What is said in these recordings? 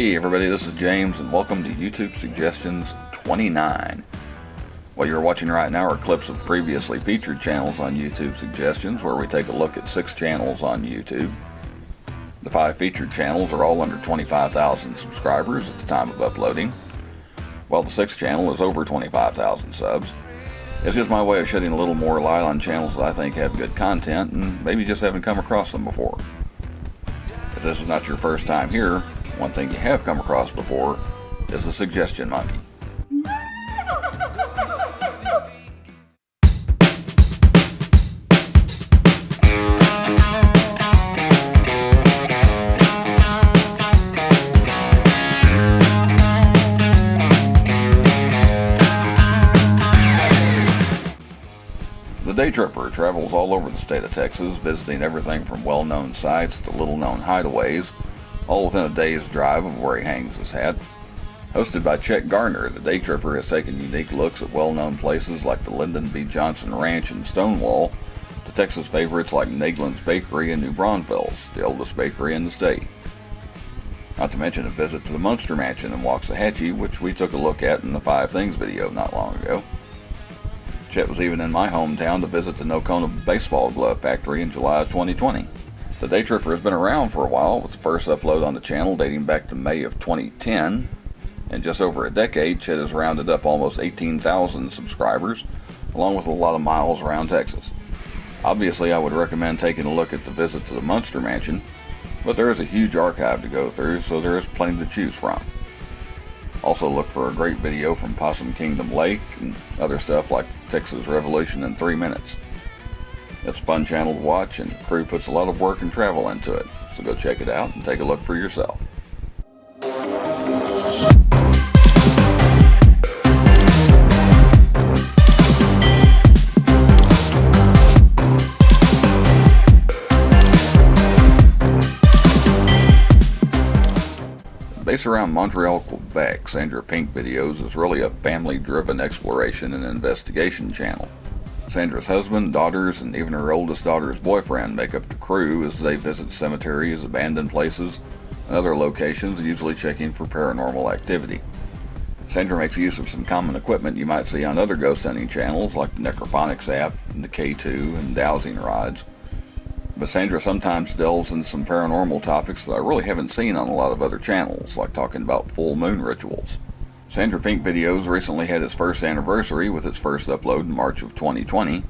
Hey everybody, this is James and welcome to YouTube Suggestions 29. What you're watching right now are clips of previously featured channels on YouTube Suggestions, where we take a look at 6 channels on YouTube. The 5 featured channels are all under 25,000 subscribers at the time of uploading, while the 6th channel is over 25,000 subs. It's just my way of shedding a little more light on channels that I think have good content and maybe just haven't come across them before. If this is not your first time here, one thing you have come across before is the suggestion monkey. The Daytripper travels all over the state of Texas, visiting everything from well-known sites to little-known hideaways, all within a day's drive of where he hangs his hat. Hosted by Chet Garner, the Daytripper has taken unique looks at well-known places like the Lyndon B. Johnson Ranch in Stonewall, to Texas favorites like Naglin's Bakery in New Braunfels, the oldest bakery in the state. Not to mention a visit to the Munster Mansion in Waxahachie, which we took a look at in the 5 Things video not long ago. Chet was even in my hometown to visit the Nocona Baseball Glove Factory in July of 2020. The Daytripper has been around for a while, with the first upload on the channel dating back to May of 2010. In just over a decade, Chet has rounded up almost 18,000 subscribers, along with a lot of miles around Texas. Obviously, I would recommend taking a look at the visit to the Munster Mansion, but there is a huge archive to go through, so there is plenty to choose from. Also look for a great video from Possum Kingdom Lake and other stuff like Texas Revolution in 3 minutes. It's a fun channel to watch, and the crew puts a lot of work and travel into it, so go check it out and take a look for yourself. Based around Montreal, Quebec, Sandra Pink Videos is really a family-driven exploration and investigation channel. Sandra's husband, daughters, and even her oldest daughter's boyfriend make up the crew as they visit cemeteries, abandoned places, and other locations, usually checking for paranormal activity. Sandra makes use of some common equipment you might see on other ghost hunting channels like the Necrophonics app, and the K2, and dowsing rods. But Sandra sometimes delves into some paranormal topics that I really haven't seen on a lot of other channels, like talking about full moon rituals. Sandra Pink Videos recently had its first anniversary with its first upload in March of 2020.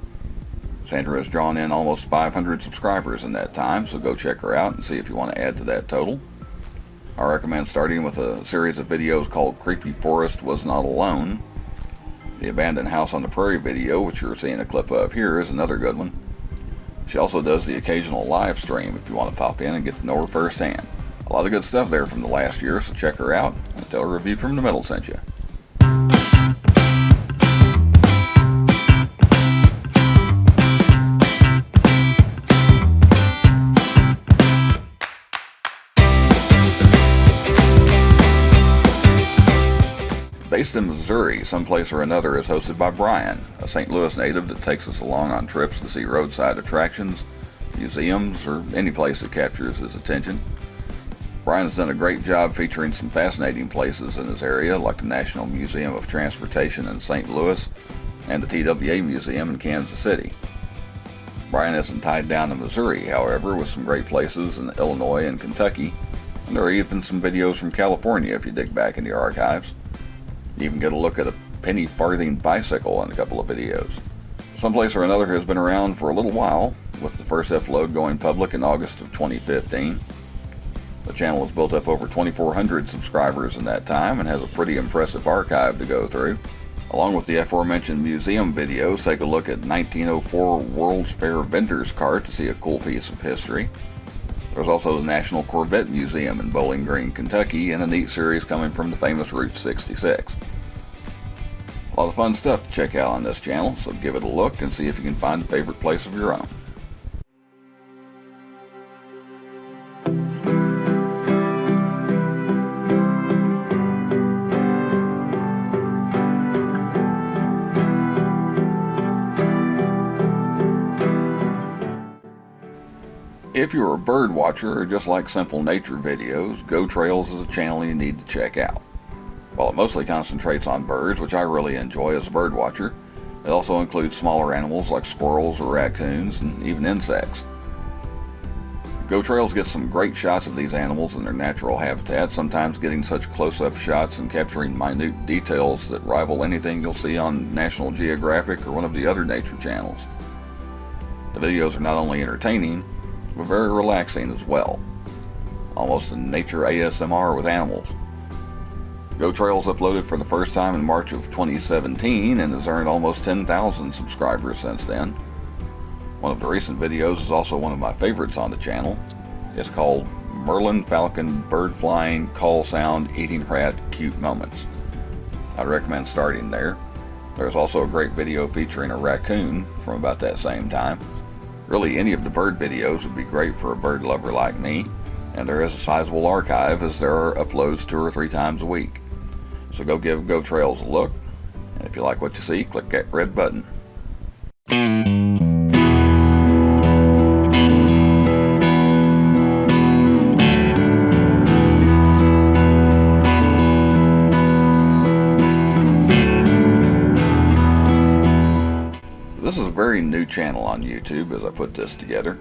Sandra has drawn in almost 500 subscribers in that time, so go check her out and see if you want to add to that total. I recommend starting with a series of videos called Creepy Forest Was Not Alone. The Abandoned House on the Prairie video, which you're seeing a clip of here, is another good one. She also does the occasional live stream if you want to pop in and get to know her firsthand. A lot of good stuff there from the last year, so check her out and tell her Review from the Middle sent you. Based in Missouri, someplace or another is hosted by Brian, a St. Louis native that takes us along on trips to see roadside attractions, museums, or any place that captures his attention. Brian has done a great job featuring some fascinating places in his area, like the National Museum of Transportation in St. Louis and the TWA Museum in Kansas City. Brian isn't tied down to Missouri, however, with some great places in Illinois and Kentucky, and there are even some videos from California if you dig back in the archives. You even get a look at a penny farthing bicycle in a couple of videos. Someplace or another has been around for a little while, with the first upload going public in August of 2015. The channel has built up over 2,400 subscribers in that time and has a pretty impressive archive to go through. Along with the aforementioned museum videos, take a look at 1904 World's Fair Vendor's Cart to see a cool piece of history. There's also the National Corvette Museum in Bowling Green, Kentucky, and a neat series coming from the famous Route 66. A lot of fun stuff to check out on this channel, so give it a look and see if you can find a favorite place of your own. If you're a bird watcher or just like simple nature videos, GoTrails is a channel you need to check out. While it mostly concentrates on birds, which I really enjoy as a bird watcher, it also includes smaller animals like squirrels or raccoons and even insects. GoTrails gets some great shots of these animals in their natural habitat, sometimes getting such close-up shots and capturing minute details that rival anything you'll see on National Geographic or one of the other nature channels. The videos are not only entertaining, but very relaxing as well. Almost a nature ASMR with animals. GoTrails uploaded for the first time in March of 2017 and has earned almost 10,000 subscribers since then. One of the recent videos is also one of my favorites on the channel. It's called Merlin Falcon Bird Flying Call Sound Eating Rat Cute Moments. I'd recommend starting there. There's also a great video featuring a raccoon from about that same time. Really, any of the bird videos would be great for a bird lover like me, and there is a sizable archive as there are uploads 2 or 3 times a week. So go give GoTrails a look, and if you like what you see, click that red button. This is a very new channel on YouTube as I put this together.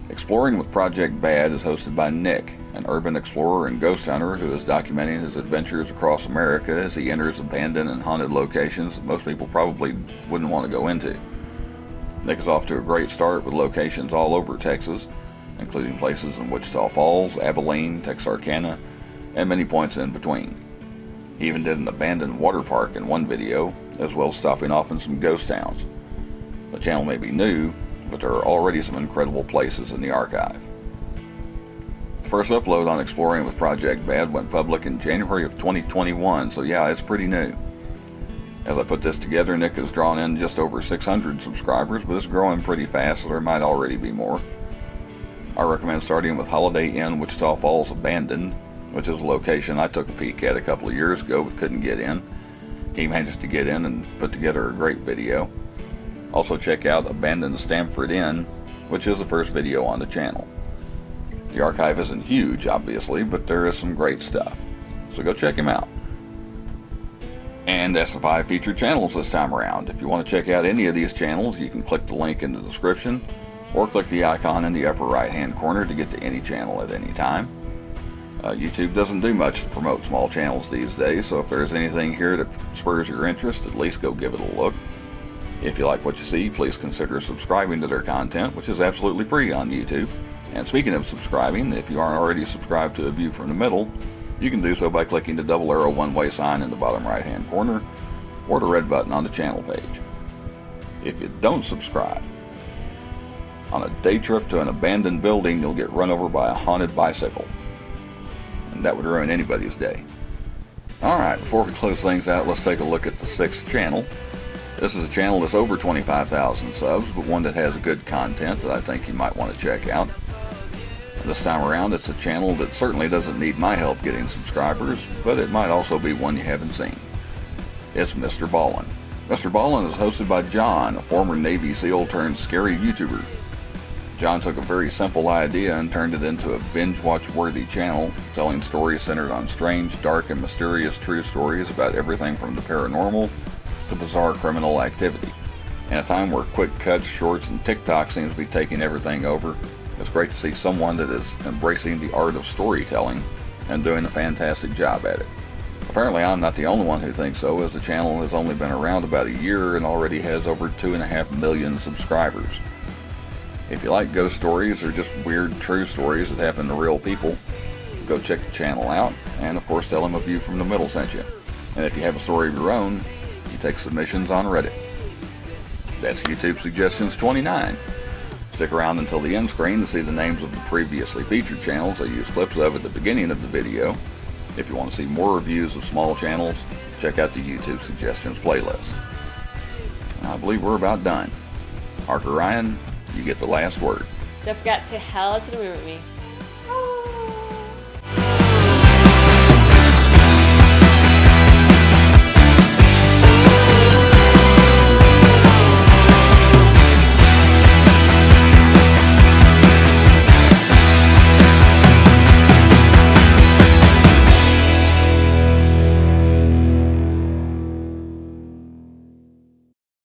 Exploring with Project Bad is hosted by Nick, an urban explorer and ghost hunter who is documenting his adventures across America as he enters abandoned and haunted locations that most people probably wouldn't want to go into. Nick is off to a great start with locations all over Texas, including places in Wichita Falls, Abilene, Texarkana, and many points in between. He even did an abandoned water park in one video, as well as stopping off in some ghost towns. The channel may be new, but there are already some incredible places in the archive. The first upload on Exploring with Project Bad went public in January of 2021, so yeah, it's pretty new. As I put this together, Nick has drawn in just over 600 subscribers, but it's growing pretty fast, so there might already be more. I recommend starting with Holiday Inn Wichita Falls Abandoned, which is a location I took a peek at a couple of years ago but couldn't get in. He managed to get in and put together a great video. Also check out Abandoned Stamford Inn, which is the first video on the channel. The archive isn't huge, obviously, but there is some great stuff, so go check him out. And that's the 5 featured channels this time around. If you want to check out any of these channels, you can click the link in the description, or click the icon in the upper right hand corner to get to any channel at any time. YouTube doesn't do much to promote small channels these days, so if there's anything here that spurs your interest, at least go give it a look. If you like what you see, please consider subscribing to their content, which is absolutely free on YouTube. And speaking of subscribing, if you aren't already subscribed to A View from the Middle, you can do so by clicking the double arrow one-way sign in the bottom right-hand corner, or the red button on the channel page. If you don't subscribe, on a day trip to an abandoned building, you'll get run over by a haunted bicycle. And that would ruin anybody's day. Alright, before we close things out, let's take a look at the 6th channel. This is a channel that's over 25,000 subs, but one that has good content that I think you might want to check out. And this time around, it's a channel that certainly doesn't need my help getting subscribers, but it might also be one you haven't seen. It's MrBallen. MrBallen is hosted by John, a former Navy SEAL turned scary YouTuber. John took a very simple idea and turned it into a binge-watch-worthy channel, telling stories centered on strange, dark, and mysterious true stories about everything from the paranormal to bizarre criminal activity. In a time where quick cuts, shorts, and TikTok seems to be taking everything over, it's great to see someone that is embracing the art of storytelling and doing a fantastic job at it. Apparently I'm not the only one who thinks so, as the channel has only been around about a year and already has over 2.5 million subscribers. If you like ghost stories or just weird true stories that happen to real people, go check the channel out, and of course tell them A View from the Middle sent you. And if you have a story of your own, you take submissions on Reddit. That's YouTube Suggestions 29. Stick around until the end screen to see the names of the previously featured channels I use clips of at the beginning of the video. If you want to see more reviews of small channels, check out the YouTube Suggestions playlist. I believe we're about done. Harker Ryan, you get the last word. Don't forget to howl to the moon with me.